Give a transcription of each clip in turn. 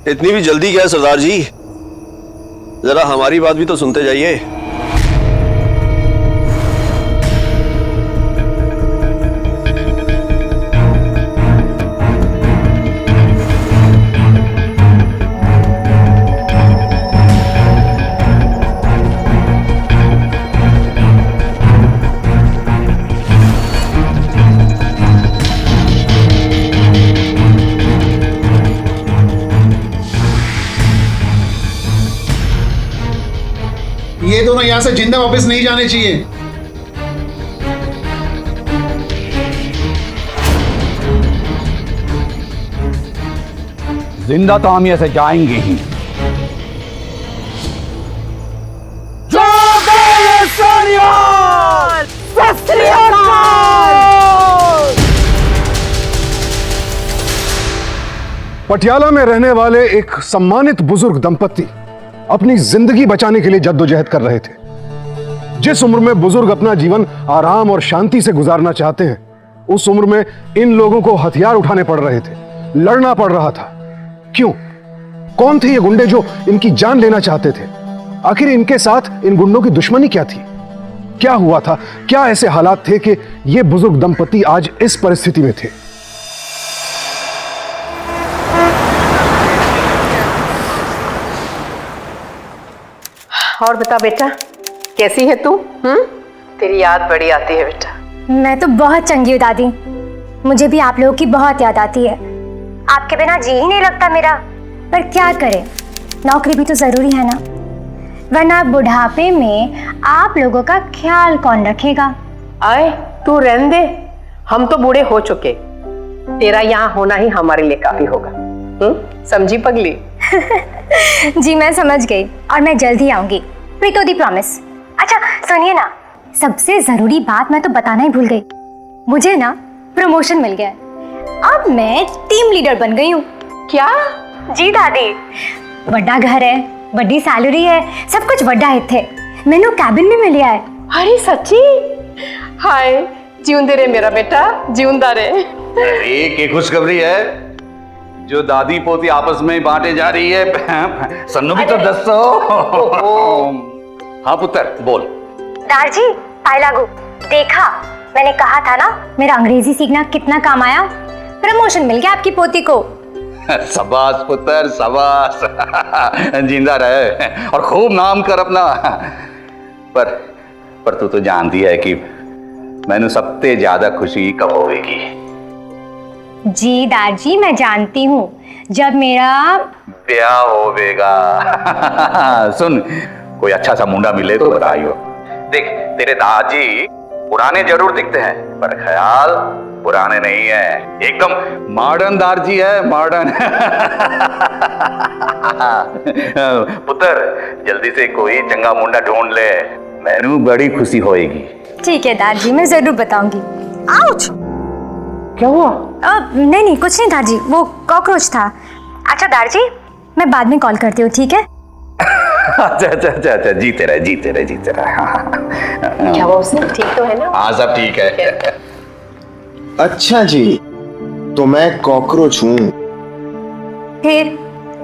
इतनी भी जल्दी क्या है सरदार जी? जरा हमारी बात भी तो सुनते जाइए। ये दोनों यहाँ से जिंदा वापस नहीं जाने चाहिए। जिंदा तो हम यहाँ से जाएंगे ही। पटियाला में रहने वाले एक सम्मानित बुजुर्ग दंपति अपनी जिंदगी बचाने के लिए जद्दोजहद कर रहे थे। जिस उम्र में बुजुर्ग अपना जीवन आराम और शांति से गुजारना चाहते हैं, उस उम्र में इन लोगों को हथियार उठाने पड़ रहे थे, लड़ना पड़ रहा था। क्यों? कौन थे ये गुंडे जो इनकी जान लेना चाहते थे? आखिर इनके साथ इन गुंडों की दुश्मनी क्या थी? क्या हुआ था? क्या ऐसे हालात थे कि ये बुजुर्ग दंपति आज इस परिस्थिति में थे? और बता बेटा, कैसी है तू? तेरी याद बड़ी आती है बेटा। मैं तो बहुत चंगी हूँ दादी, मुझे भी आप लोगों की बहुत याद आती है। आपके बिना जी ही नहीं लगता मेरा। पर क्या करें, नौकरी भी तो जरूरी है ना, वरना बुढ़ापे में आप लोगों का ख्याल कौन रखेगा। आए तू रहने दे, हम तो बूढ़े हो चुके, तेरा यहाँ होना ही हमारे लिए काफी होगा। समझी पगली? जी मैं समझ गई, और मैं जल्द ही आऊंगी, प्रीतो दी प्रॉमिस। अच्छा सुनिए ना, सबसे जरूरी बात मैं तो बताना ही भूल गई, मुझे ना प्रमोशन मिल गया है। अब मैं टीम लीडर बन गई हूँ। क्या? जी दादी, बड़ा घर है, बड़ी सैलरी है, सब कुछ बड़ा है थे। मैंने कैबिन में मिल लिया है। अरे सच्ची? हाय, जीउंदे रे मेरा बेटा, जीउंदा रे। अरे की खुशखबरी है जो दादी पोती आपस में बांटे जा रही है। सन्नू भी तो दसो। हाँ पुत्र बोल। दारजी, आई लागू, देखा मैंने कहा था ना, मेरा अंग्रेजी सीखना कितना काम आया। प्रमोशन मिल गया आपकी पोती को। शाबाश पुत्र शाबाश। जिंदा रहे और खूब नाम कर अपना। पर तू तो जानती है कि मैंने सबसे ज्यादा खुशी कब होगी? जी दारजी मैं जानती हूँ, जब मेरा ब्याह होवेगा। सुन, कोई अच्छा सा मुंडा मिले तो बताइयो। देख तेरे दादाजी पुराने जरूर दिखते हैं, पर ख्याल पुराने नहीं है, एकदम मॉडर्न दारजी है, मॉडर्न। पुत्र जल्दी से कोई चंगा मुंडा ढूंढ ले, मैनू बड़ी खुशी होएगी। ठीक है दारजी, मैं जरूर बताऊंगी। आउच! क्या हुआ? नहीं कुछ नहीं दारजी, वो कॉकरोच था। अच्छा दारजी, मैं बाद में कॉल करती हूँ, ठीक है? अच्छा जीते रहे। क्या वो उसने ठीक तो है ना? हाँ सब ठीक है। अच्छा जी, तो मैं कॉकरोच हूँ। फिर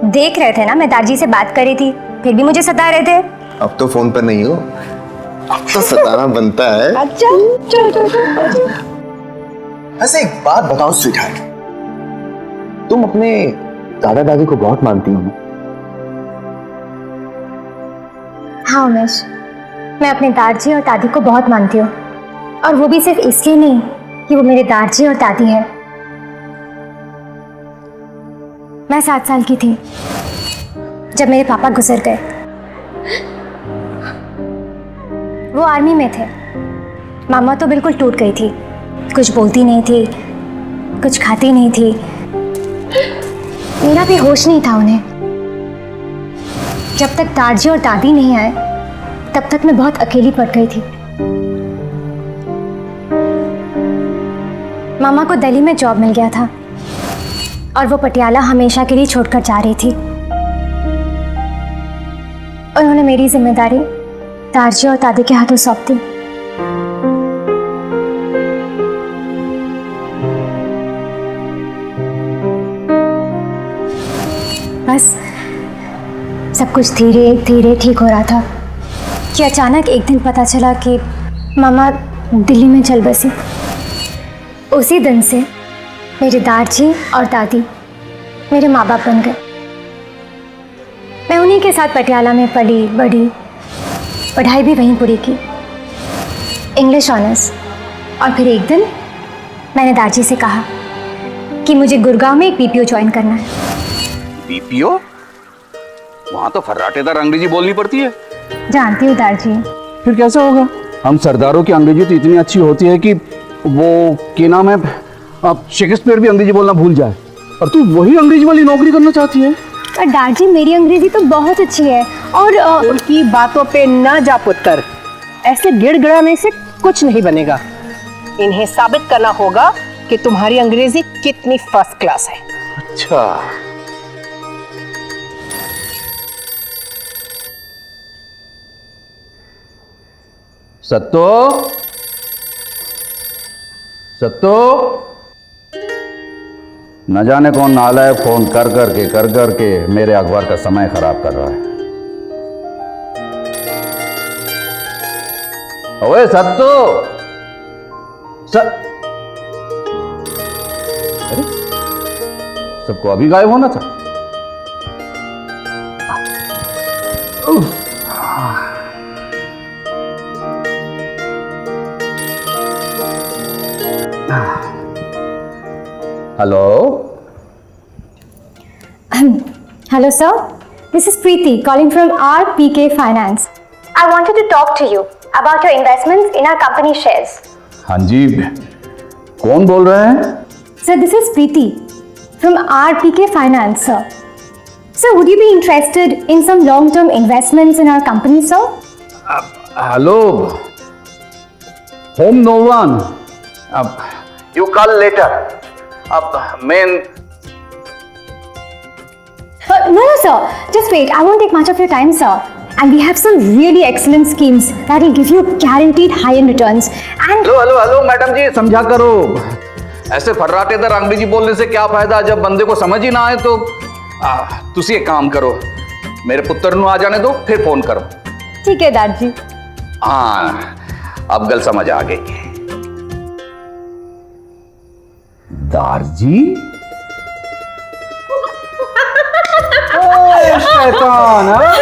देख रहे थे ना, मैं दारजी से बात कर रही थी, फिर भी मुझे सता रहे थे। अब तो फोन पर नहीं हो, अब तो सताना बनता है। अच्छा चल। ऐसे एक बात बताओ स्वीटहार्ट, तुम अपने दादा दादी को बहुत मानती हो ना? हाँ उमेश, मैं अपने दादाजी और दादी को बहुत मानती हूँ, और वो भी सिर्फ इसलिए नहीं कि वो मेरे दादाजी और दादी हैं। मैं 7 साल की थी जब मेरे पापा गुजर गए। वो आर्मी में थे। मामा तो बिल्कुल टूट गई थी, कुछ बोलती नहीं थी, कुछ खाती नहीं थी, मेरा भी होश नहीं था उन्हें। जब तक दादाजी और दादी नहीं आए, तब तक मैं बहुत अकेली पड़ गई थी। मामा को दिल्ली में जॉब मिल गया था, और वो पटियाला हमेशा के लिए छोड़कर जा रही थी। उन्होंने मेरी जिम्मेदारी दादाजी और दादी के हाथों सौंप दी। बस सब कुछ धीरे धीरे ठीक हो रहा था कि अचानक एक दिन पता चला कि मामा दिल्ली में चल बसी। उसी दिन से मेरे दादाजी और दादी मेरे माँ बाप बन गए। मैं उन्हीं के साथ पटियाला में पली बड़ी, पढ़ाई भी वहीं पूरी की, इंग्लिश ऑनर्स। और फिर एक दिन मैंने दादाजी से कहा कि मुझे गुड़गांव में एक बीपीओ ज्वाइन करना है। बीपीओ? वहां तो फर्राटेदार अंग्रेजी बोलनी पड़ती है। जानती हूँ दादाजी। फिर कैसे होगा? हम सरदारों की अंग्रेजी तो इतनी अच्छी होती है कि वो क्या नाम है, अब शेक्सपियर भी अंग्रेजी बोलना भूल जाए, और तू वही अंग्रेजी वाली नौकरी करना चाहती है? पर दादाजी मेरी अंग्रेजी तो बहुत अच्छी है। और उनकी बातों पे न जा पुत्र, ऐसे गिड़गिड़ाने से कुछ नहीं बनेगा। इन्हें साबित करना होगा कि तुम्हारी अंग्रेजी कितनी फर्स्ट क्लास है। अच्छा, सत्तो, सत्तो, न जाने कौन नालायक फोन कर करके मेरे अखबार का समय खराब कर रहा है। ओए सत्तो, अरे सबको अभी गायब होना था। Hello, hello sir, this is Preeti calling from RPK Finance. I wanted to talk to you about your investments in our company shares. हाँ जी, कौन बोल रहे हैं? Sir, this is Preeti from RPK Finance, sir. Sir, would you be interested in some long-term investments in our company, sir? Hello, home no one, you call letter. अब मेन No, sir. Just wait. I won't take much of your time, sir. And we have some really excellent schemes that will give you guaranteed high-end returns. And hello madam ji, समझा करो। ऐसे फर्राटेदार अंग्रेजी बोलने से क्या फायदा जब बंदे को समझ ही ना आए। तो तुसी एक काम करो, मेरे पुत्र नु आ जाने दो, फिर फोन करो। ठीक है दादाजी। हाँ, अब गल समझ आ गई। दारजी? शैतान, हाँ?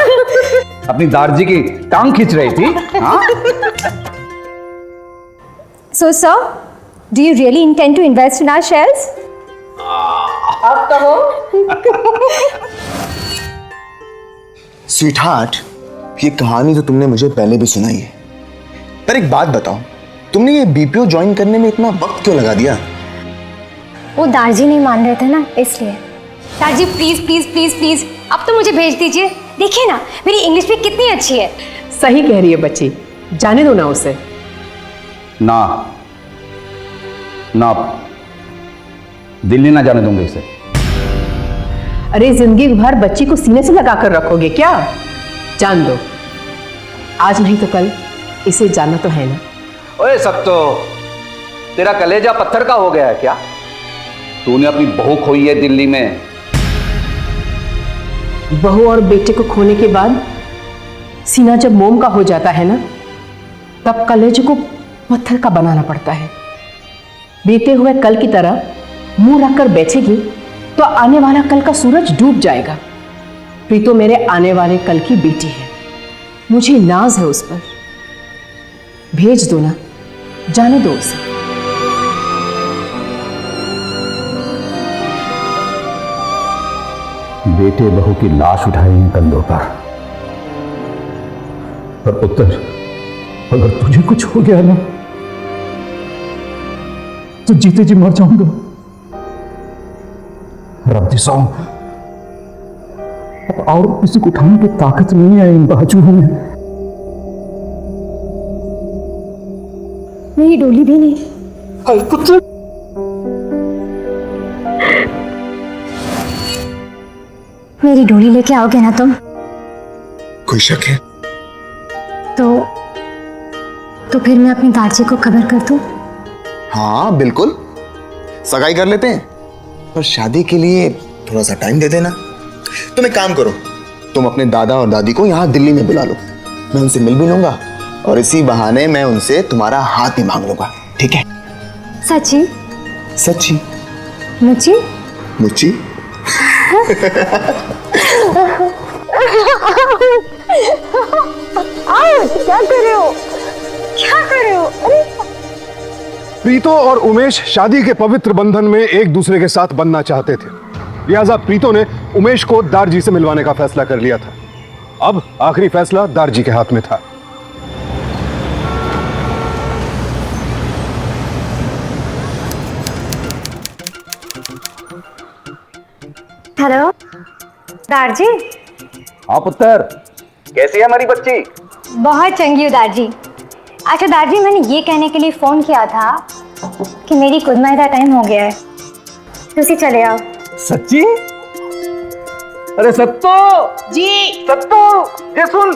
अपनी दारजी की टांग खींच रही थी। हाँ? So, sir, do you really intend to invest in our shares? अब कहो। स्वीटहार्ट, ये कहानी तो तुमने मुझे पहले भी सुनाई है, पर एक बात बताओ, तुमने ये बीपीओ ज्वाइन करने में इतना वक्त क्यों लगा दिया? वो दादाजी नहीं मान रहे थे ना, इसलिए। दादाजी प्लीज प्लीज प्लीज प्लीज अब तो मुझे भेज दीजिए। देखिए ना मेरी इंग्लिश भी कितनी अच्छी है। सही कह रही है बच्ची, जाने दो ना उसे। ना ना, दिल्ली ना जाने दूंगा इसे। अरे जिंदगी भर बच्ची को सीने से लगा कर रखोगे क्या? जान दो, आज नहीं तो कल इसे जाना तो है ना। ओए सत्तो, तेरा कलेजा पत्थर का हो गया है क्या? तूने अपनी बहू खोई है दिल्ली में। बहू और बेटे को खोने के बाद सीना जब मोम का हो जाता है ना, तब कलेजे को पत्थर का बनाना पड़ता है। बीते हुए कल की तरह मुंह रखकर बैठेगी तो आने वाला कल का सूरज डूब जाएगा। प्रीतो मेरे आने वाले कल की बेटी है, मुझे नाज है उस पर। भेज दो ना, जाने दो उसे। बेटे बहू की लाश उठाई है कंधों पर पुत्र, अगर तुझे कुछ हो गया ना तो जीते जी मर जाऊंगा। रब दी सॉन्ग, और किसी को उठाने की ताकत नहीं है इन बाजुओं में। मेरी डोली भी नहीं। अरे पुत्र, मेरी डोली लेके आओगे ना तुम? कोई शक है? तो फिर मैं अपनी दादाजी को खबर कर दूं? हाँ बिल्कुल, सगाई कर लेते हैं, पर शादी के लिए थोड़ा सा टाइम दे देना। तुम एक काम करो, तुम अपने दादा और दादी को यहाँ दिल्ली में बुला लो, मैं उनसे मिल भी लूंगा और इसी बहाने मैं उनसे तुम्हारा हाथ भी मांग लूंगा, ठीक है? सच्ची? सच्ची। मुझे? मुच्ची। क्या कर रहे हो? क्या कर रहे हो? अरे प्रीतो और उमेश शादी के पवित्र बंधन में एक दूसरे के साथ बनना चाहते थे, लिहाजा प्रीतो ने उमेश को दारजी से मिलवाने का फैसला कर लिया था। अब आखिरी फैसला दारजी के हाथ में था। हेलो दारजी। हाँ पुत्र, कैसी है हमारी बच्ची? बहुत चंगी हूँ दारजी। अच्छा दारजी, मैंने ये कहने के लिए फोन किया था कि मेरी कुदमाई का टाइम हो गया है, तुसी चले आओ। सच्ची? अरे सत्तो जी, सत्तो ये सुन,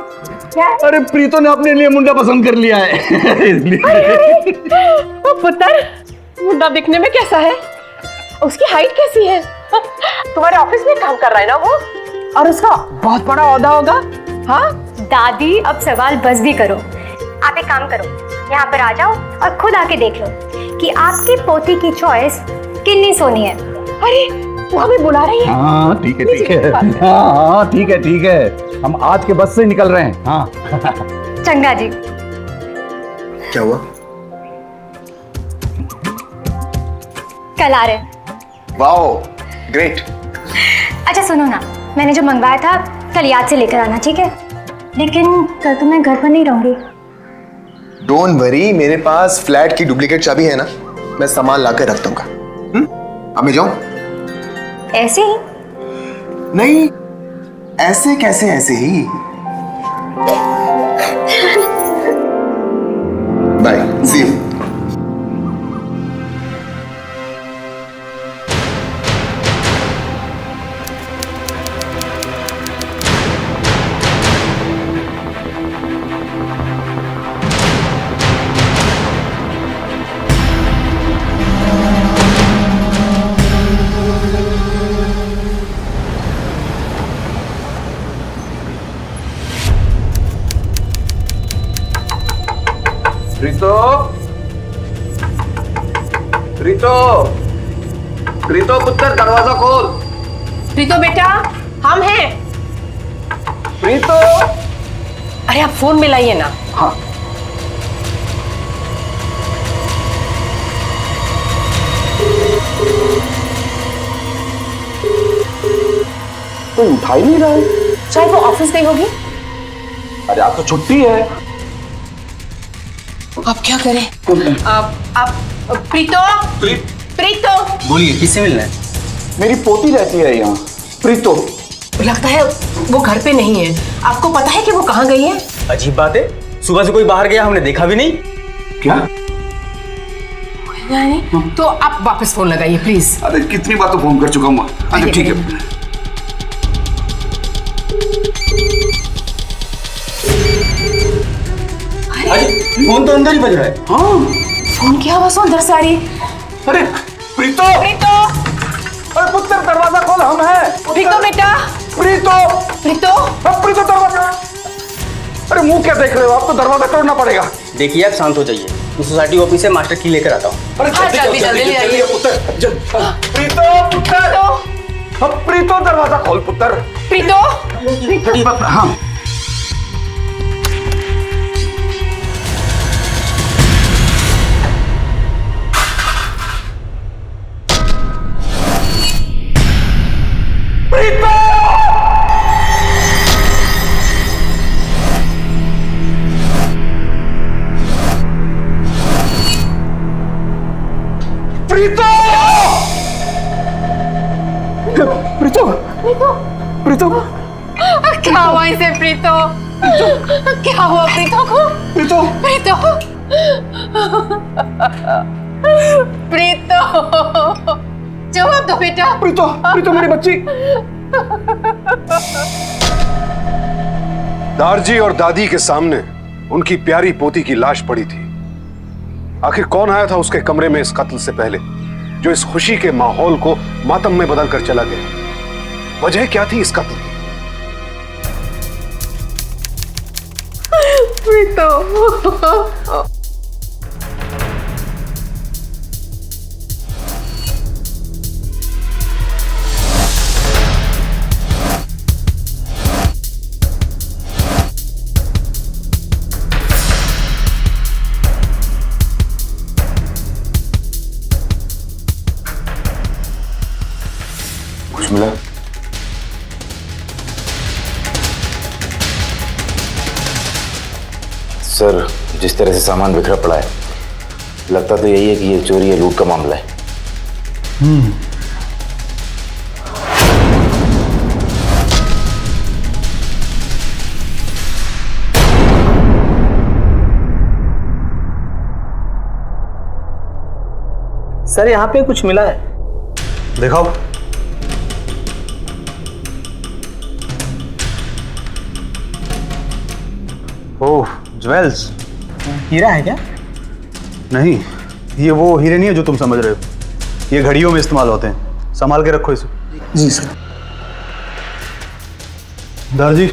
क्या? अरे प्रीतो ने अपने लिए मुंडा पसंद कर लिया है। पुत्र, मुंडा दिखने में कैसा है? उसकी हाइट कैसी है? तुम्हारे ऑफिस में काम कर रहा है ना वो, और उसका बहुत बड़ा ओहदा होगा। हाँ दादी, अब सवाल बस भी करो। आप एक काम करो, यहाँ पर आ जाओ और खुद आके देख लो कि आपकी पोती की चॉइस कितनी सोनी है। अरे वो हमें बुला रही है। हाँ ठीक है ठीक है, हाँ ठीक है ठीक है, हम आज के बस से निकल रहे हैं। हाँ चंगा जी। क्या हुआ? कल आ रहे। Wow, great. अच्छा सुनो ना, मैंने जो मंगवाया था कल याद से लेकर आना, ठीक है? लेकिन कल तो मैं घर पर नहीं रहूंगी। डोंट वरी, मेरे पास फ्लैट की डुप्लीकेट चाबी है ना, मैं सामान लाकर रख दूंगा। अब मैं जाऊं? ऐसे ही? नहीं, ऐसे कैसे ऐसे ही। Bye, see you. Preeto, Preeto, Preeto पुत्र, दरवाजा खोल। प्रीतो बेटा, हम हैं। प्रीतो। अरे आप फोन मिलाइए ना। हाँ कोई उठा ही नहीं रहा है। शायद वो ऑफिस गई होगी। अरे आज तो छुट्टी है। अब क्या करें? आप प्रीतो, प्रीतो बोलिए, किससे मिलना है? मेरी पोती रहती है यहाँ, प्रीतो। लगता है वो घर पे नहीं है। आपको पता है कि वो कहाँ गई है? अजीब बात है, सुबह से कोई बाहर गया हमने देखा भी नहीं। क्या? तो आप वापस फोन लगाइए प्लीज। अरे कितनी बार तो फोन कर चुका हूँ। अच्छा ठीक है। फोन तो अंदर ही बज रहा है। हाँ फोन की आवाज अंदर से आ रही है। अरे प्रीतो, प्रीतो, अरे पुत्र दरवाजा खोल, हम हैं। प्रीतो बेटा, प्रीतो, प्रीतो, अब प्रीतो दरवाजा। अरे मुंह क्या देख रहे हो, आप तो दरवाजा तोड़ना पड़ेगा। देखिए आप शांत हो जाइए, मैं सोसाइटी ऑफिस से मास्टर की लेकर आता हूँ। अरे हाँ, जल्दी ले आइए। पुत्र, प्रीतो पुत्र, अब प्रीतो दरवाजा खोल पुत्र। प्रीतो, हाँ प्रीतो, प्रीतो, प्रीतो, क्या हुआ इसे? प्रीतो, क्या हुआ प्रीतो को? प्रीतो, प्रीतो, प्रीतो, जवाब दो बेटा। प्रीतो, प्रीतो मेरी बच्ची। दारजी और दादी के सामने उनकी प्यारी पोती की लाश पड़ी थी। आखिर कौन आया था उसके कमरे में इस कत्ल से पहले, जो इस खुशी के माहौल को मातम में बदल कर चला गया? वजह क्या थी इस कत्ल की? कुछ मिला? सर, जिस तरह से सामान बिखरा पड़ा है, लगता तो यही है कि ये चोरी या लूट का मामला है। सर यहाँ पे कुछ मिला है। दिखाओ। ओह, ज्वेल्स। हीरा है क्या? नहीं, ये वो हीरे नहीं है जो तुम समझ रहे हो। ये घड़ियों में इस्तेमाल होते हैं। संभाल के रखो इसे। जी सर। दार जी,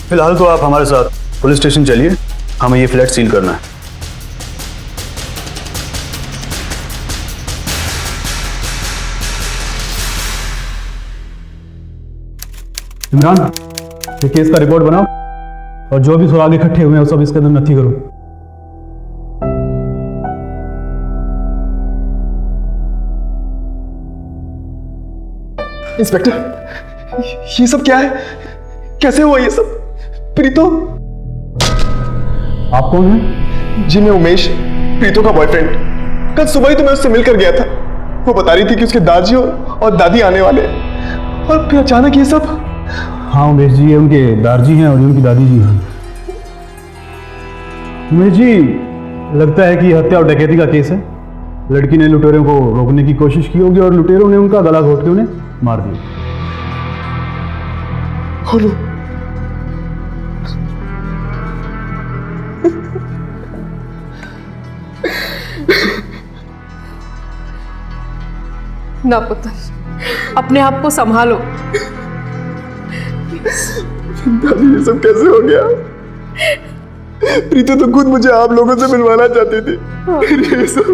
फिलहाल तो आप हमारे साथ पुलिस स्टेशन चलिए, हमें ये फ्लैट सील करना है। इमरान, ये केस का रिपोर्ट बनाओ और जो भी सुराग इकट्ठे हुए हैं वो सब इसके अंदर नथी करो। इंस्पेक्टर, ये सब क्या है? कैसे हुआ ये सब? प्रीतो। आप कौन हैं? जी मैं उमेश, प्रीतो का बॉयफ्रेंड। कल सुबह ही तो मैं उससे मिलकर गया था। वो बता रही थी कि उसके दादी और दादी आने वाले हैं, और फिर अचानक ये सब। हाँ उमेश जी, ये उनके दारजी हैं और ये उनकी दादी जी हैं। उमेश जी, लगता है कि हत्या और डकैती का केस है। लड़की ने लुटेरों को रोकने की कोशिश की होगी और लुटेरों ने उनका गला घोट के उन्हें मार दिया। ना पुत्र, अपने आप को संभालो। दादी, ये सब कैसे हो गया? प्रीतो तो खुद मुझे आप लोगों से मिलवाना चाहती थी। फिर ये सब।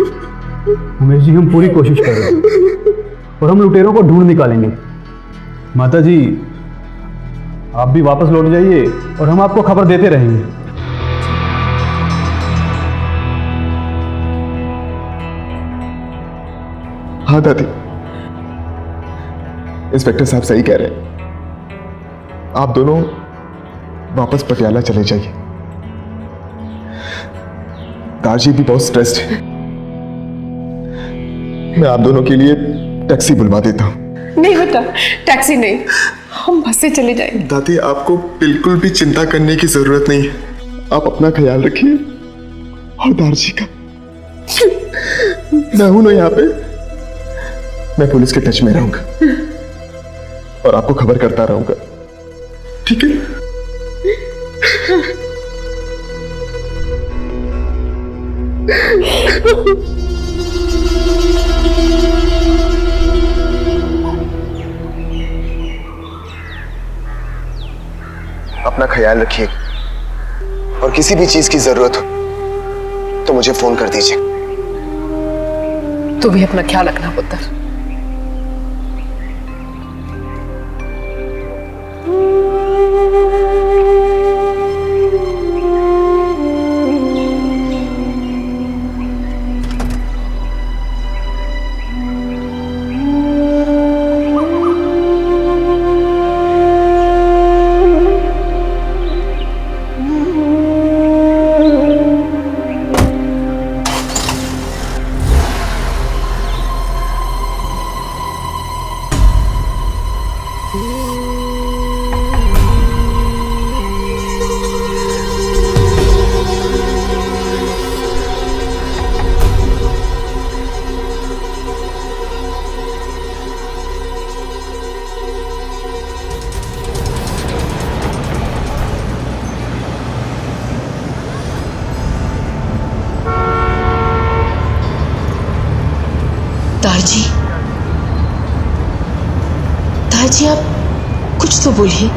उमेश जी, हम पूरी कोशिश कर रहे हैं और हम लुटेरों को ढूंढ निकालेंगे। माता जी, आप भी वापस लौट जाइए और हम आपको खबर देते रहेंगे। हाँ दादी, इंस्पेक्टर साहब सही कह रहे हैं। आप दोनों वापस पटियाला चले जाइए। दारजी भी बहुत स्ट्रेस्ड है। मैं आप दोनों के लिए टैक्सी बुलवा देता हूं। नहीं बेटा, टैक्सी नहीं, हम बस से चले जाएंगे। दादी, आपको बिल्कुल भी चिंता करने की जरूरत नहीं है। आप अपना ख्याल रखिए और दारजी का। मैं हूं ना यहाँ पे। मैं पुलिस के टच में रहूंगा और आपको खबर करता रहूंगा, ठीक है? अपना ख्याल रखिए और किसी भी चीज की जरूरत हो तो मुझे फोन कर दीजिए। तू भी अपना ख्याल रखना पुत्र। दारजी, दारजी आप कुछ तो बोलिए,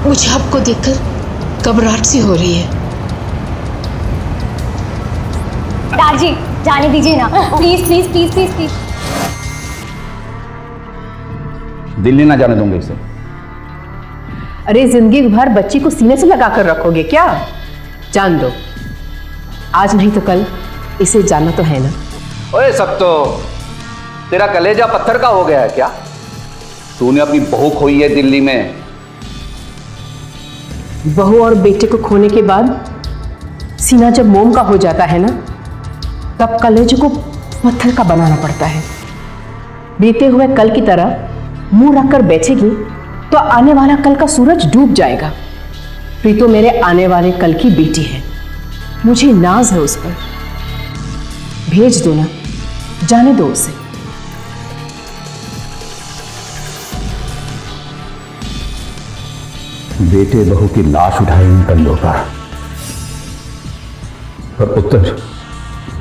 मुझे आपको देखकर घबराहट सी हो रही है। दादी जाने दीजिए ना, please please please please please. Delhi ना जाने दूंगा इसे। अरे जिंदगी भर बच्ची को सीने से लगा कर रखोगे क्या? जान दो, आज नहीं तो कल इसे जाना तो है ना। ओए सत्तो, तेरा कलेजा पत्थर का हो गया है क्या? तूने अपनी बहू खोई है दिल्ली में। बहू और बेटे को खोने के बाद सीना जब मोम का हो जाता है ना, तब कलेजे को पत्थर का बनाना पड़ता है। बीते हुए कल की तरह मुंह रखकर बैठेगी तो आने वाला कल का सूरज डूब जाएगा। प्रीतो मेरे आने वाले कल की बेटी है, मुझे नाज है उस पर। भेज दो ना, जाने दो उसे। बेटे बहू की लाश उठाई इन कंधों पर। पर पुत्र,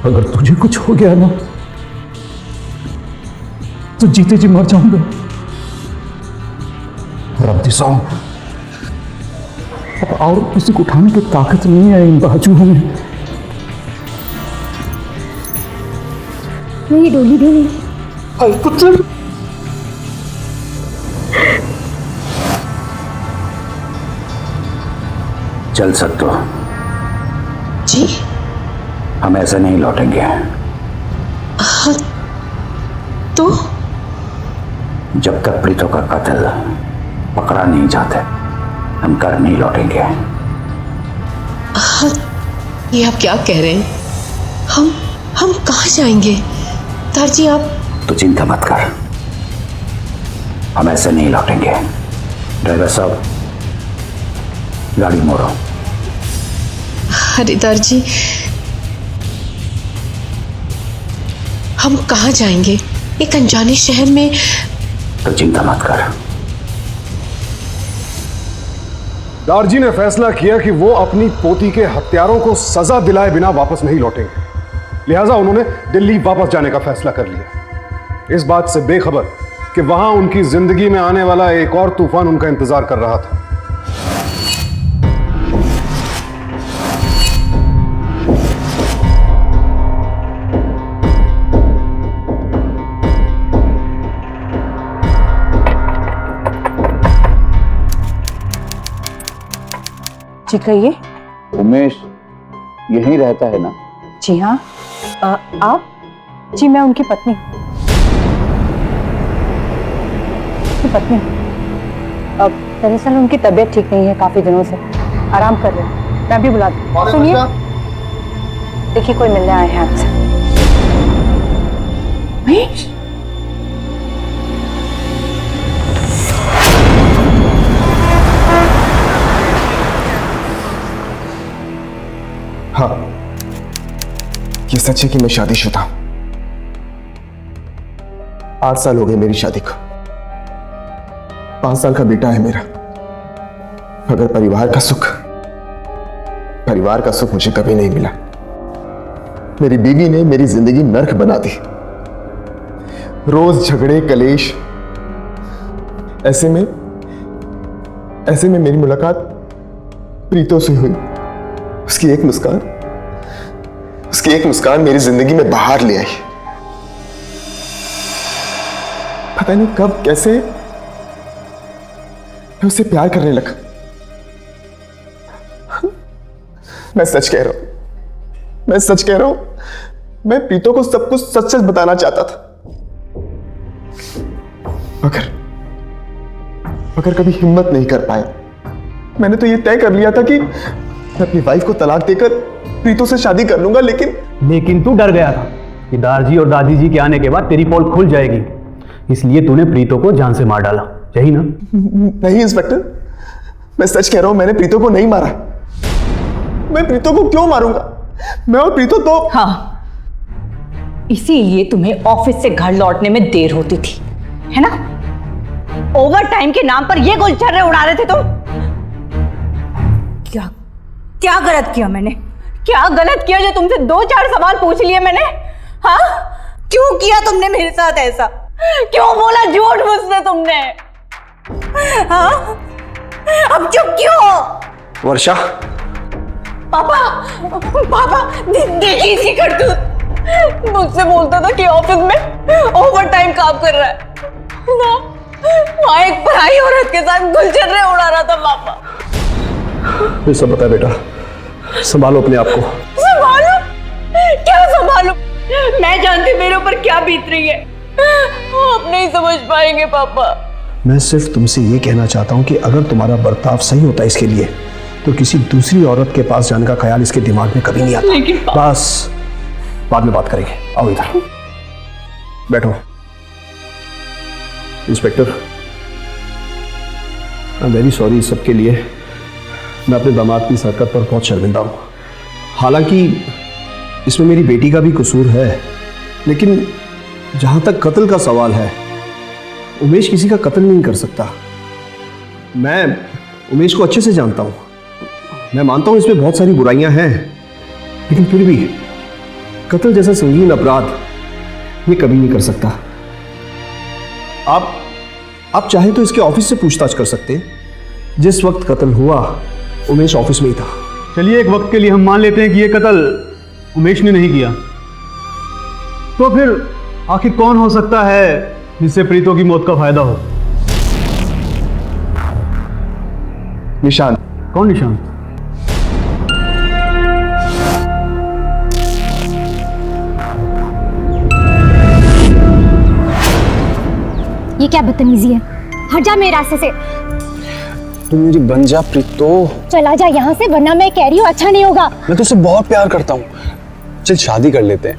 अगर तुझे कुछ हो गया ना तो जीते जी मर जाऊंगा। और अब दिशाओं, और किसी को उठाने की ताकत नहीं है इन बाजुओं में। मेरी डोली भी नहीं। अरे पुत्र, चल सकते हो जी? हम ऐसे नहीं लौटेंगे। हाँ, तो जब तक प्रीतो का कत्ल पकड़ा नहीं जाता हम घर नहीं लौटेंगे। हाँ, ये आप क्या कह रहे हैं? हम कहाँ जाएंगे? तारजी आप तो चिंता मत कर, हम ऐसे नहीं लौटेंगे। ड्राइवर साहब, गाड़ी मोड़ो। अरे तारजी, हम कहाँ जाएंगे? एक अनजाने शहर में। तो चिंता मत कर। दारजी ने फैसला किया कि वो अपनी पोती के हत्यारों को सजा दिलाए बिना वापस नहीं लौटेंगे, लिहाजा उन्होंने दिल्ली वापस जाने का फैसला कर लिया, इस बात से बेखबर कि वहां उनकी जिंदगी में आने वाला एक और तूफान उनका इंतजार कर रहा था। जी कहिए। उमेश यहीं रहता है ना? जी हाँ। आप? जी मैं उनकी पत्नी हूँ। पत्नी। अब दरअसल उनकी तबीयत ठीक नहीं है, काफी दिनों से आराम कर रहे हैं। मैं भी बुलाती हूँ। सुनिए, देखिए कोई मिलने आए हैं आपसे। उमेश? हाँ, ये सच है कि मैं शादीशुदा हूं। 8 साल हो गए मेरी शादी को। 5 साल का बेटा है मेरा। मगर परिवार का सुख मुझे कभी नहीं मिला। मेरी बीवी ने मेरी जिंदगी नर्क बना दी। रोज झगड़े, कलेश। ऐसे में मेरी मुलाकात प्रीतो से हुई। उसकी एक मुस्कान मेरी जिंदगी में बाहर ले आई। पता नहीं कब कैसे मैं उससे प्यार करने लगा। मैं सच कह रहा हूं, मैं प्रीतो को सब कुछ सच सच बताना चाहता था, मगर कभी हिम्मत नहीं कर पाया। मैंने तो यह तय कर लिया था कि मैं अपनी वाइफ को तलाक देकर प्रीतो से शादी कर लूंगा, लेकिन तू डर गया था कि दारजी और दादी जी के आने के बाद तेरी पोल खुल जाएगी, इसलिए तूने प्रीतो को जान से मार डाला, यही ना? नहीं इंस्पेक्टर, मैं सच कह रहा हूं, मैंने प्रीतो को नहीं मारा। मैं प्रीतो को क्यों मारूंगा? मैं और प्रीतो तो... हाँ, इसीलिए तुम्हें ऑफिस से घर लौटने में देर होती थी, है ना? ओवर टाइम के नाम पर ये गुलछर्रे उड़ा रहे थे तुम। क्या गलत किया मैंने? क्या गलत किया जो तुमसे 2-4 सवाल पूछ लिए मैंने? हाँ, क्यों किया तुमने मेरे साथ ऐसा? क्यों बोला झूठ मुझसे तुमने? हाँ? अब चुप क्यों हो? वर्षा, पापा पापा देखिए इसकी करतूत। मुझसे बोलता था कि ऑफिस में ओवर टाइम काम कर रहा है ना, वहां एक पराई औरत के साथ गुलछर्रे उड़ा रहा था पापा। ये सब बता बेटा, संभालो अपने आप को। संभालो? क्या संभालो? मैं जानती मेरे ऊपर क्या बीत रही है, वो आप नहीं समझ पाएंगे पापा। मैं सिर्फ तुमसे ये कहना चाहता हूँ कि अगर तुम्हारा बर्ताव सही होता है इसके लिए, तो किसी दूसरी औरत के पास जाने का ख्याल इसके दिमाग में कभी नहीं आता। बस बाद में बात करेंगे, आओ इधर बैठो। Inspector, I am very sorry इस सबके लिए। मैं अपने दामाद की इस हरकत पर बहुत शर्मिंदा हूँ। हालांकि इसमें मेरी बेटी का भी कसूर है, लेकिन जहां तक कत्ल का सवाल है, उमेश किसी का कत्ल नहीं कर सकता। मैं उमेश को अच्छे से जानता हूं। मैं मानता हूं इसमें बहुत सारी बुराइयां हैं, लेकिन फिर भी कत्ल जैसा संगीन अपराध ये कभी नहीं कर सकता। आप चाहे तो इसके ऑफिस से पूछताछ कर सकते हैं। जिस वक्त कत्ल हुआ उमेश ऑफिस में ही था। चलिए एक वक्त के लिए हम मान लेते हैं कि ये कत्ल उमेश ने नहीं किया, तो फिर आखिर कौन हो सकता है जिससे प्रीतो की मौत का फायदा हो? निशांत। कौन निशांत? ये क्या बदतमीजी है, हट जा मेरे रास्ते से। तू मेरी बन जा प्रीतो। चला जा यहाँ से, वरना मैं कह रही हूँ अच्छा नहीं होगा। मैं तुझसे बहुत प्यार करता हूँ, चल शादी कर लेते हैं।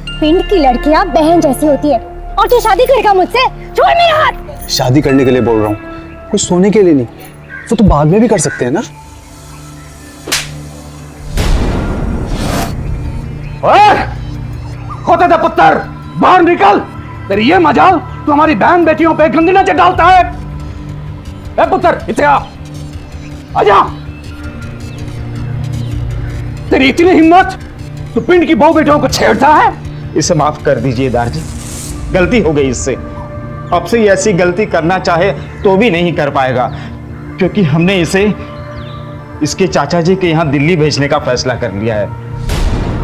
पिंड की लड़कियाँ बहन जैसी होती है, और तू शादी करेगा मुझसे? छोड़ मेरा हाथ। शादी करने के लिए बोल रहा हूँ, कुछ सोने के लिए नहीं। वो तो बाद में भी कर सकते हैं ना। खोते थे पुत्र, बाहर निकल। तेरी ये मजाल तू हमारी बहन बेटियों पे गंदी नजर डालता है। ए पुत्र, इधर आ, आजा। तेरी इतनी हिम्मत, तू पिंड की बहू बेटियों को छेड़ता है। इसे माफ कर दीजिए दार जी, गलती हो गई इससे। अब से ये ऐसी गलती करना चाहे तो भी नहीं कर पाएगा, क्योंकि हमने इसे इसके चाचा जी के यहाँ दिल्ली भेजने का फैसला कर लिया है।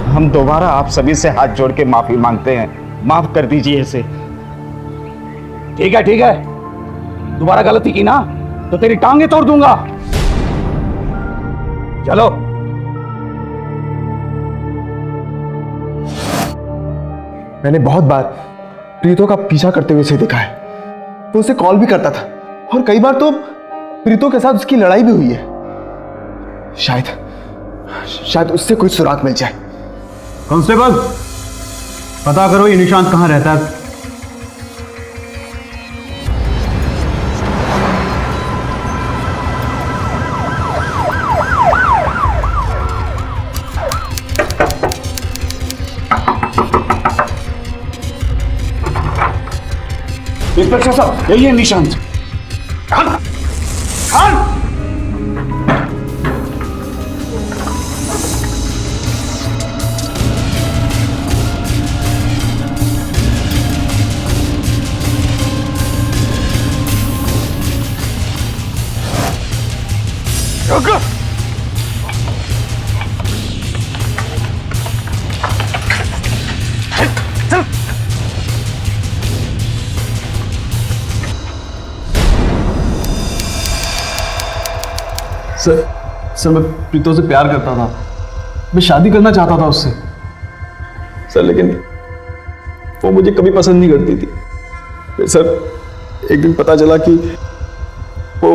हम दोबारा आप सभी से हाथ जोड़ के माफी मांगते हैं, माफ कर दीजिए इसे। ठीक है, दोबारा गलती की ना तो तेरी टांगे तोड़ दूंगा। चलो। मैंने बहुत बार प्रीतो का पीछा करते हुए उसे देखा है। वो उसे कॉल भी करता था, और कई बार तो प्रीतो के साथ उसकी लड़ाई भी हुई है। शायद उससे कोई सुराग मिल जाए। कांस्टेबल, पता करो ये निशांत कहाँ रहता है। इंस्पेक्टर साहब, यही है निशांत। खान, खान। सर मैं प्रीतो से प्यार करता था, मैं शादी करना चाहता था उससे। सर लेकिन वो मुझे कभी पसंद नहीं करती थी। फिर सर एक दिन पता चला कि वो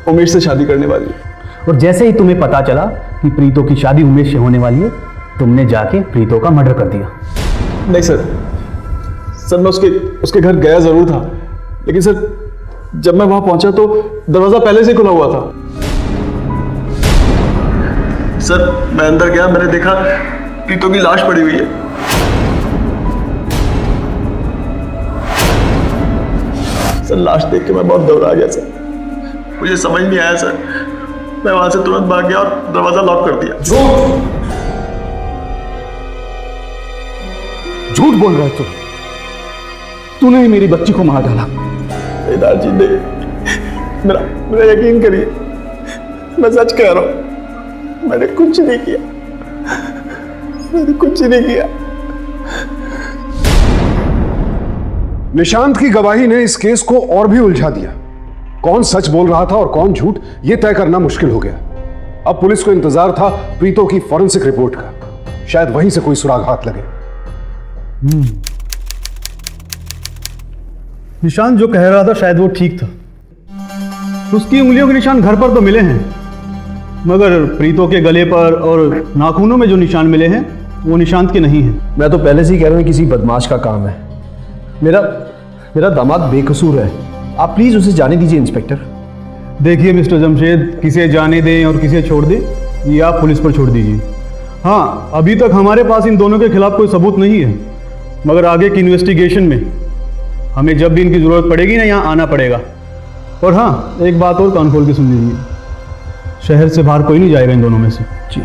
उमेश से शादी करने वाली है। और जैसे ही तुम्हें पता चला कि प्रीतो की शादी उमेश से होने वाली है, तुमने जाके प्रीतो का मर्डर कर दिया। नहीं सर मैं उसके घर गया जरूर था, लेकिन सर जब मैं वहां पहुंचा तो दरवाजा पहले से खुला हुआ था। सर मैं अंदर गया, मैंने देखा प्रीतो की लाश पड़ी हुई है। सर लाश देख के मैं बहुत घबरा गया सर, मुझे समझ नहीं आया सर। मैं वहां से तुरंत भाग गया और दरवाजा लॉक कर दिया। झूठ बोल रहा है तूने ही मेरी बच्ची को मार डाला। दादाजी मेरा मेरा यकीन करिए, मैं सच कह रहा हूं, मैंने कुछ नहीं किया, मैंने कुछ नहीं किया। निशांत की गवाही ने इस केस को और भी उलझा दिया। कौन सच बोल रहा था और कौन झूठ, यह तय करना मुश्किल हो गया। अब पुलिस को इंतजार था प्रीतो की फॉरेंसिक रिपोर्ट का, शायद वहीं से कोई सुराग हाथ लगे। निशान जो कह रहा था शायद वो ठीक था। उसकी उंगलियों के निशान घर पर तो मिले हैं, मगर प्रीतो के गले पर और नाखूनों में जो निशान मिले हैं वो निशांत के नहीं हैं। मैं तो पहले से ही कह रहा हूं किसी बदमाश का काम है। मेरा दामाद बेकसूर है, आप प्लीज उसे जाने दीजिए इंस्पेक्टर। देखिए मिस्टर जमशेद, किसे जाने दें और किसे छोड़ दें ये आप पुलिस पर छोड़ दीजिए। हाँ, अभी तक हमारे पास इन दोनों के खिलाफ कोई सबूत नहीं है, मगर आगे की इन्वेस्टिगेशन में हमें जब भी इनकी जरूरत पड़ेगी ना, यहाँ आना पड़ेगा। और हाँ, एक बात और कान खोल के सुन लीजिए, शहर से बाहर कोई नहीं जाएगा इन दोनों में से। जी,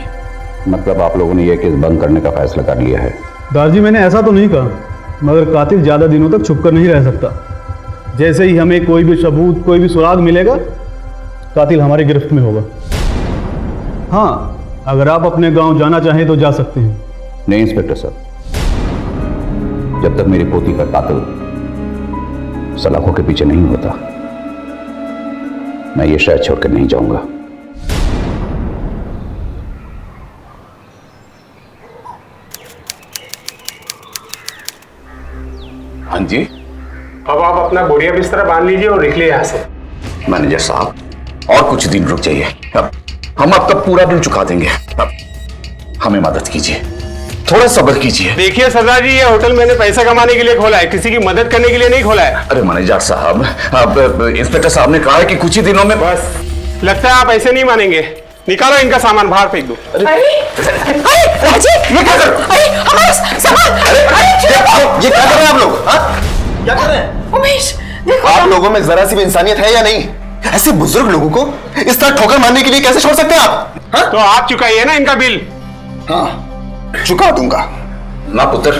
मतलब आप लोगों ने यह केस बंद करने का फैसला कर लिया है? दारजी, मैंने ऐसा तो नहीं कहा, मगर कातिल ज्यादा दिनों तक छुप कर नहीं रह सकता। जैसे ही हमें कोई भी सबूत, कोई भी सुराग मिलेगा, कातिल हमारी गिरफ्त में होगा। हाँ, अगर आप अपने गांव जाना चाहें तो जा सकते हैं। नहीं इंस्पेक्टर साहब, जब तक मेरी पोती का कातिल सलाखों के पीछे नहीं होता, मैं ये शहर छोड़कर नहीं जाऊंगा। हाँ जी, अब आप अपना बोरिया बिस्तर बांध लीजिए और निकलिए यहाँ से। मैनेजर साहब, और कुछ दिन रुक जाइए, अब हम आपका पूरा बिल चुका देंगे। अब हमें मदद कीजिए, थोड़ा सब्र कीजिए। देखिए सरदार जी, ये होटल मैंने पैसा कमाने के लिए खोला है, किसी की मदद करने के लिए नहीं खोला है। अरे मैनेजर साहब, अब इंस्पेक्टर साहब ने कहा है कि कुछ ही दिनों में। बस, लगता है आप ऐसे नहीं मानेंगे। निकालो इनका सामान, बाहर फेंक दो। अरे राजीव, ये क्या कर रहे हो? अरे हमारा सामान, ये क्या कर रहे हैं आप लोग? क्या कर रहे हैं? उमेश देखो, आप लोगों में जरा सी भी इंसानियत है या नहीं? ऐसे बुजुर्ग लोगों को इस तरह ठोकर मारने के लिए कैसे छोड़ सकते हैं आप? तो आप चुकाइए ना इनका बिल। हाँ, चुका दूंगा। ना पुत्र,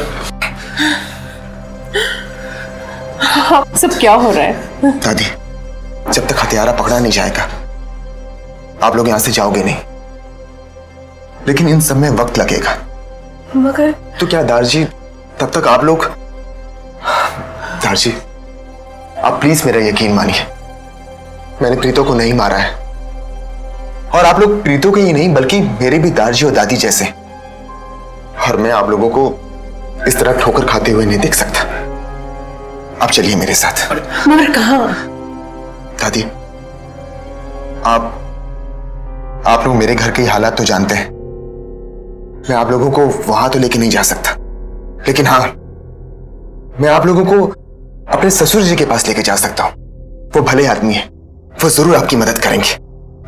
सब क्या हो रहा है? दादी, जब तक हथियारा पकड़ा नहीं जाएगा आप लोग यहां से जाओगे नहीं, लेकिन इन सब में वक्त लगेगा। मगर तो क्या दारजी, तब तक आप लोग, दारजी आप प्लीज मेरा यकीन मानिए, मैंने प्रीतो को नहीं मारा है, और आप लोग प्रीतो के ही नहीं बल्कि मेरे भी दारजी और दादी जैसे, और मैं आप लोगों को इस तरह ठोकर खाते हुए नहीं देख सकता। आप चलिए मेरे साथ। मगर कहाँ? दादी, आप लोग मेरे घर के हालात तो जानते हैं, मैं आप लोगों को वहां तो लेके नहीं जा सकता, लेकिन हाँ, मैं आप लोगों को अपने ससुर जी के पास लेके जा सकता हूं। वो भले आदमी है, वो जरूर आपकी मदद करेंगे।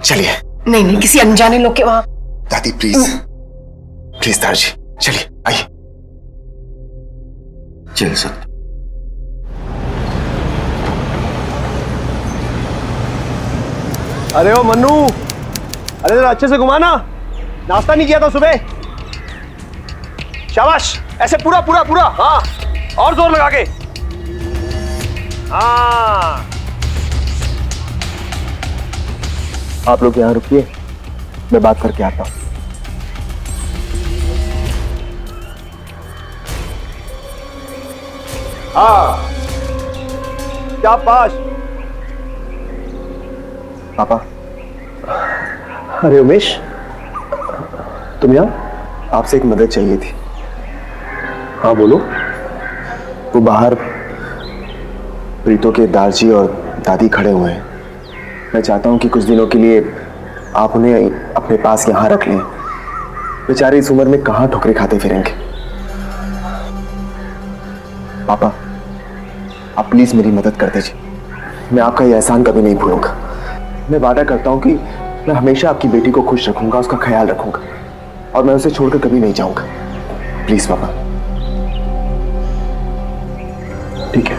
चलिए। नहीं नहीं, किसी अनजाने लोग के वहां। दादी प्लीज, प्लीज दारजी, चलिए आइए। चल सकते। अरे ओ मन्नू, अरे जरा अच्छे से घुमाना, नाश्ता नहीं किया था सुबह। शाबाश, ऐसे पूरा पूरा पूरा, हाँ, और जोर लगा के। हाँ, आप लोग यहाँ रुकिए, मैं बात करके आता हूँ। हाँ, शाबाश। पापा। अरे उमेश, तुम यहाँ? आपसे एक मदद चाहिए थी। हाँ बोलो। वो बाहर प्रीतो के दारजी और दादी खड़े हुए हैं, मैं चाहता हूं कि कुछ दिनों के लिए आप उन्हें अपने पास यहां रख लें। बेचारे इस उम्र में कहां ठोकरे खाते फिरेंगे। पापा, आप प्लीज मेरी मदद कर दीजिए, मैं आपका यह एहसान कभी नहीं भूलूंगा। मैं वादा करता हूं कि मैं हमेशा आपकी बेटी को खुश रखूंगा, उसका ख्याल रखूंगा, और मैं उसे छोड़कर कभी नहीं जाऊंगा। प्लीज पापा। ठीक है,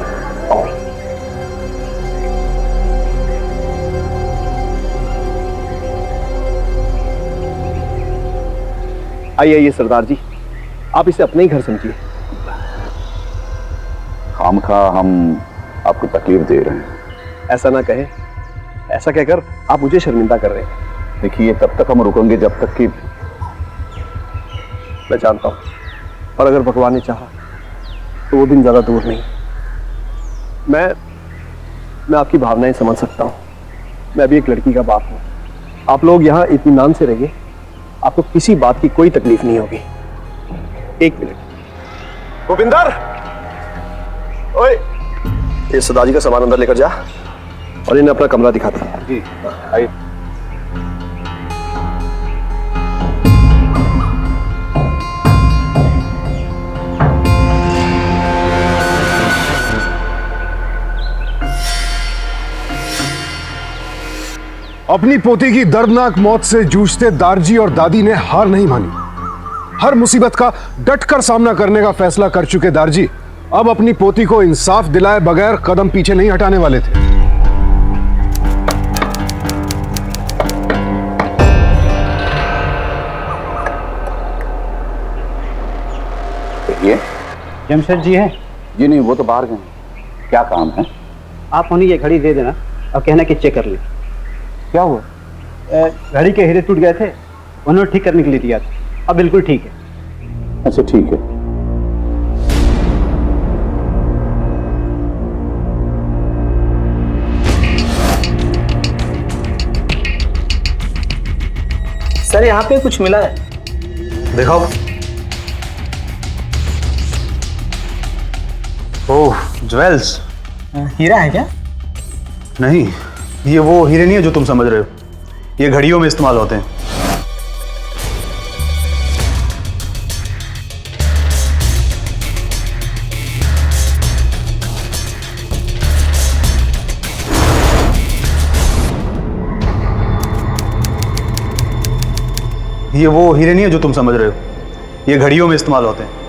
आओ। आइए आइए सरदार जी, आप इसे अपने ही घर समझिए। खामखा हम आपको तकलीफ दे रहे हैं। ऐसा ना कहें, ऐसा कहकर आप मुझे शर्मिंदा कर रहे हैं। देखिए, तब तक हम रुकेंगे जब तक कि मैं जानता हूं, और अगर भगवान ने चाहा तो वो दिन ज्यादा दूर नहीं। मैं आपकी भावनाएं समझ सकता हूं। मैं भी एक लड़की का बाप हूं। आप लोग यहाँ इत्मीनान से रहिए, आपको किसी बात की कोई तकलीफ नहीं होगी। एक मिनट भूपिंदर, ओए, ये सदा जी का सामान अंदर लेकर जा और इन्हें अपना कमरा दिखा दे। जी आइए। अपनी पोती की दर्दनाक मौत से जूझते दारजी और दादी ने हार नहीं मानी। हर मुसीबत का डटकर सामना करने का फैसला कर चुके दारजी अब अपनी पोती को इंसाफ दिलाए बगैर कदम पीछे नहीं हटाने वाले थे। ये जमशेद जी हैं? जी नहीं, वो तो बाहर गए। क्या काम है? आप उन्हें ये घड़ी दे देना और कहना कि चेक कर लें। क्या हुआ? घड़ी के हीरे टूट गए थे, उन्होंने ठीक करने के लिए दिया था। अब बिल्कुल ठीक है। अच्छा ठीक है। सर यहाँ पे कुछ मिला है। दिखाओ। ओह, ज्वेल्स। हीरा है क्या? नहीं, ये वो हीरे नहीं है जो तुम समझ रहे हो। ये घड़ियों में इस्तेमाल होते हैं। ये वो हीरे नहीं है जो तुम समझ रहे हो। ये घड़ियों में इस्तेमाल होते हैं।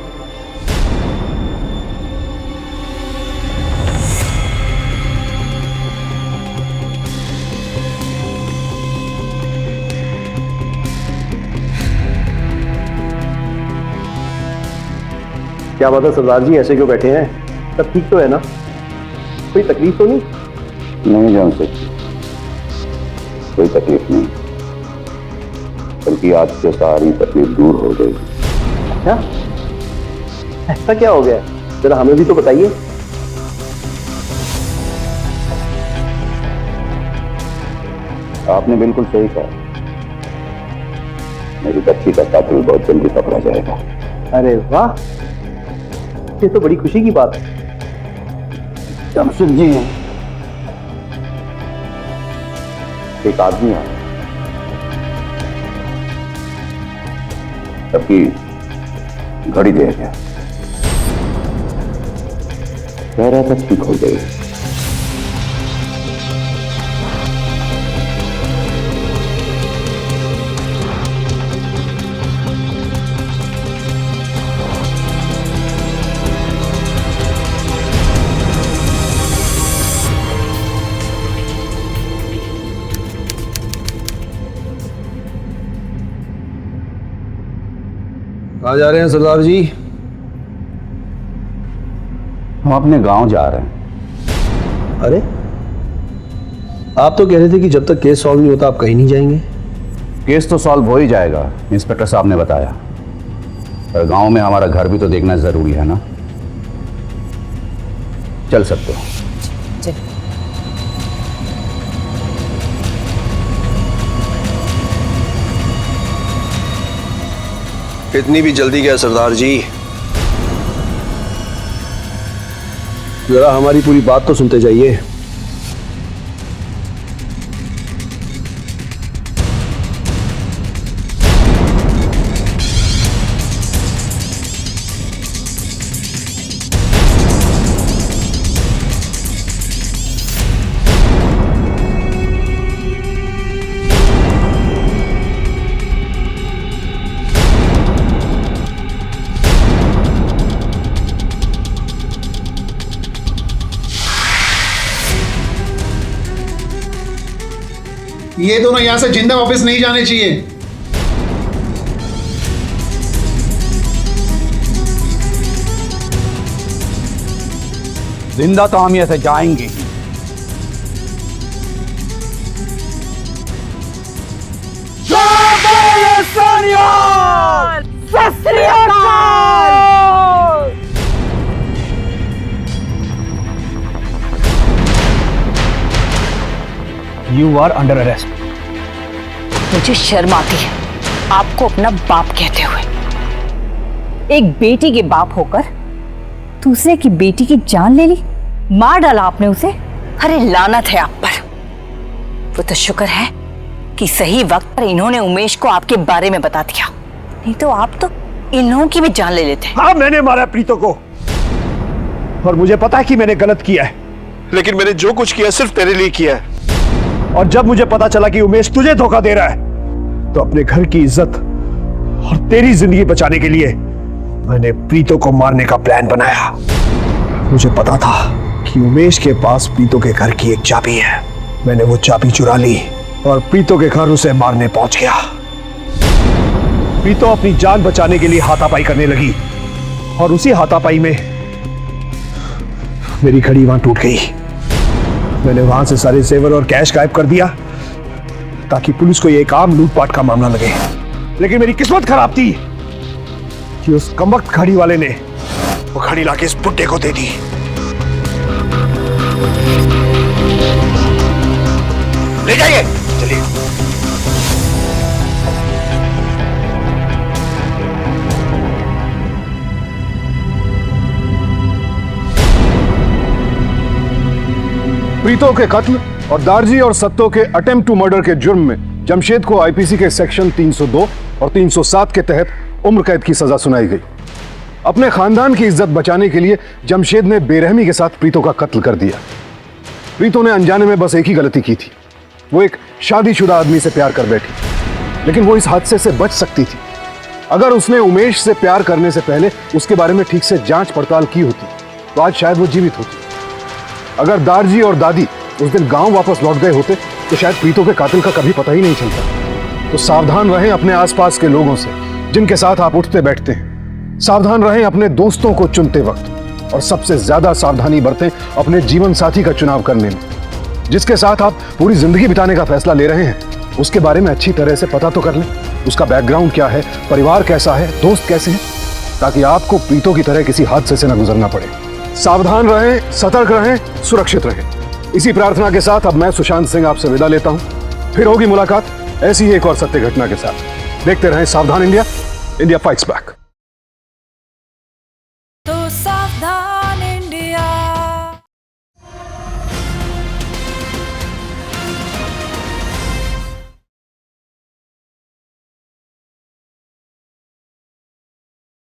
क्या बात है सरदार जी, ऐसे क्यों बैठे हैं? सब ठीक तो है ना? कोई तकलीफ तो नहीं? नहीं जान सकती, कोई तकलीफ नहीं, बल्कि आज से सारी तकलीफ दूर हो गई। क्या? ऐसा क्या हो गया? जरा हमें भी तो बताइए। आपने बिल्कुल सही कहा, मेरी बच्ची का कातिल बहुत जल्दी पकड़ा जाएगा। अरे वाह, ये तो बड़ी खुशी की बात है। जमशेद जी, एक आदमी है, सबकी घड़ी दे गया, कह रहा था ठीक हो गई। कहाँ जा रहे हैं सरदार जी? हम अपने गांव जा रहे हैं। अरे, आप तो कह रहे थे कि जब तक केस सॉल्व नहीं होता आप कहीं नहीं जाएंगे। केस तो सॉल्व हो ही जाएगा, इंस्पेक्टर साहब ने बताया, पर गांव में हमारा घर भी तो देखना जरूरी है ना। चल सकते हो। इतनी भी जल्दी क्या सरदार जी? जरा हमारी पूरी बात तो सुनते जाइए। ये दोनों यहाँ से जिंदा वापस नहीं जाने चाहिए। जिंदा तो हम यहाँ से जाएंगे ही, सस्रियाकाल! सस्रियाकाल! You are under arrest. मुझे शर्म आती है आपको अपना बाप कहते हुए। एक बेटी के बाप होकर दूसरे की बेटी की जान ले ली, मार डाला आपने उसे। अरे लानत है आप पर। वो तो शुक्र है कि सही वक्त पर इन्होंने उमेश को आपके बारे में बता दिया, नहीं तो आप तो इन लोगों की भी जान ले लेते। हाँ, मैंने मारा प्रीतो को और मुझे पता है कि मैंने गलत किया है, लेकिन मैंने जो कुछ किया सिर्फ तेरे लिए किया है। और जब मुझे पता चला कि उमेश तुझे धोखा दे रहा है, तो अपने घर की इज्जत और तेरी जिंदगी बचाने के लिए मैंने प्रीतो को मारने का प्लान बनाया। मुझे पता था कि उमेश के पास प्रीतो के घर की एक चाबी है। मैंने वो चाबी चुरा ली और प्रीतो के घर उसे मारने पहुंच गया। प्रीतो अपनी जान बचाने के लिए हाथापाई करने लगी और उसी हाथापाई में मेरी घड़ी वहां टूट गई। मैंने वहां से सारे जेवर और कैश गायब कर दिया ताकि पुलिस को ये एक आम लूटपाट का मामला लगे। लेकिन मेरी किस्मत खराब थी कि उस कमबख्त घड़ी वाले ने वो घड़ी लाके इस बुड्ढे को दे दी। ले जाइए, चलिए। प्रीतो के कत्ल और दारजी और सत्तो के अटेम्प्ट टू मर्डर के जुर्म में जमशेद को आईपीसी के सेक्शन 302 और 307 के तहत उम्र कैद की सजा सुनाई गई। अपने खानदान की इज्जत बचाने के लिए जमशेद ने बेरहमी के साथ प्रीतो का कत्ल कर दिया। प्रीतो ने अनजाने में बस एक ही गलती की थी, वो एक शादीशुदा आदमी से प्यार कर बैठी, लेकिन वो इस हादसे से बच सकती थी अगर उसने उमेश से प्यार करने से पहले उसके बारे में ठीक से जांच पड़ताल की होती, तो आज शायद वो जीवित होती। अगर दारजी और दादी उस दिन गांव वापस लौट गए होते तो शायद प्रीतो के कातिल का कभी पता ही नहीं चलता। तो सावधान रहें अपने आसपास के लोगों से जिनके साथ आप उठते बैठते हैं। सावधान रहें अपने दोस्तों को चुनते वक्त, और सबसे ज्यादा सावधानी बरतें अपने जीवन साथी का चुनाव करने में। जिसके साथ आप पूरी जिंदगी बिताने का फैसला ले रहे हैं, उसके बारे में अच्छी तरह से पता तो कर लें। उसका बैकग्राउंड क्या है, परिवार कैसा है, दोस्त कैसे हैं, ताकि आपको प्रीतो की तरह किसी हादसे से न गुजरना पड़े। सावधान रहें, सतर्क रहें, सुरक्षित रहें। इसी प्रार्थना के साथ अब मैं सुशांत सिंह आपसे विदा लेता हूं। फिर होगी मुलाकात ऐसी ही एक और सत्य घटना के साथ। देखते रहें सावधान इंडिया, इंडिया फाइट्स बैक।